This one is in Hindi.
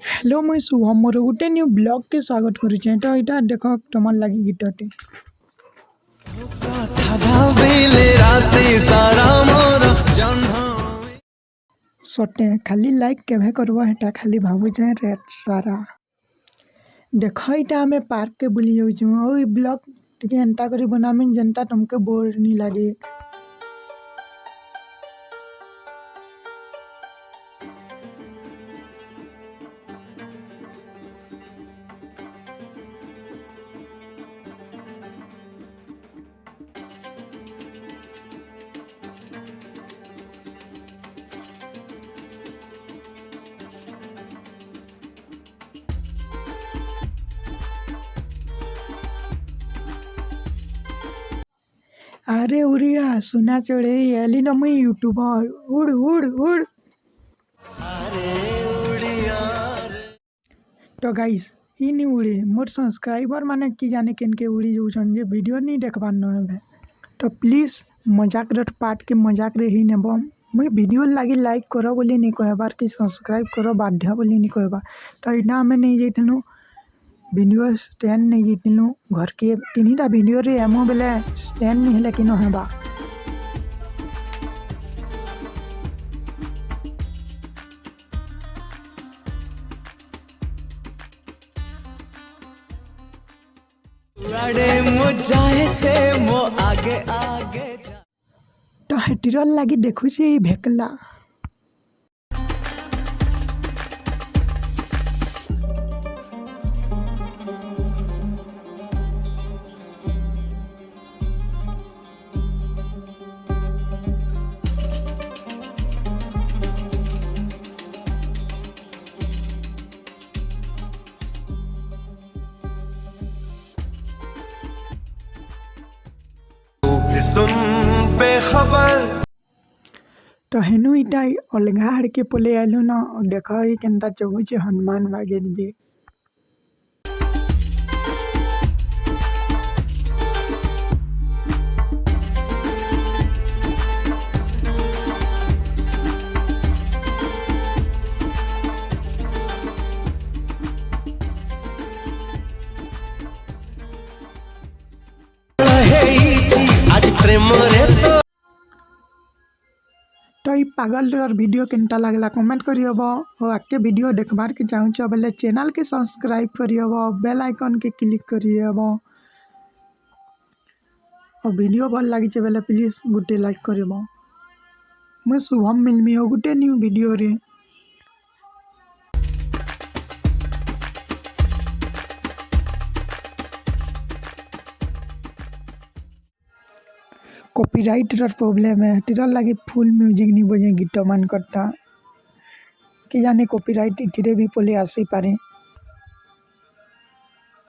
हेलो मुई शुभम मोर गोटे न्यू ब्लॉग के स्वागत करुचे। तो यहाँ देख तुम लगी गिटटे सटे खाली लाइक केभे करबो हेटा खाली भावुचे रेट सारा देख इटा आमे पार्क के बुली जाउछु ओ ब्लॉग टिके एंता करी बनामिन जनता तुमके बोर नी लागे। अरे उड़िया सुना चढ़े एली न मुई यूट्यूबर उड़ उड़ उड़। तो गाइस ई नी उड़े मोर सब्सक्राइबर माने की जाने किनके उड़ी जाउछन जे वीडियो नी देखबार न हेबे। तो प्लीज मजाक रट पार्ट के मजाक रे ही नेब मुई वीडियो लागी लाइक करो बोली नी कहबार कि सब्सक्राइब करो बाध्य बोली नी कहबार। तो इना आमे नहीं जाइतनु वीडियो स्टैंड नहीं जाइतनु घर के तीनटा वीडियो रे एमो बेले स्टैंड नहीं हेले कि न हेबा। तो हेटिरल लगी देखुची भेकला सुन बेखबर। तो हेनु इटा अलगा हड़ के पले आलू न देख केनता चौचे हनुमान बागे जे तो ये पागल वीडियो केनता लगला कमेंट करियब और आके वीडियो देखबार के चाहूच बेले चैनल के सब्सक्राइब करियब बेल आइकन के क्लिक करियब और वीडियो भल लगी बेले प्लीज गोटे लाइक करियब। मैं शुभम मिलमी हो गोटे न्यू वीडियो रे। कॉपीराइट प्रॉब्लम है टीरा लगी फुल म्यूजिक नहीं बजे गीत मन करता कि जाने कॉपीराइट इटिरे भी पले आसी पारे।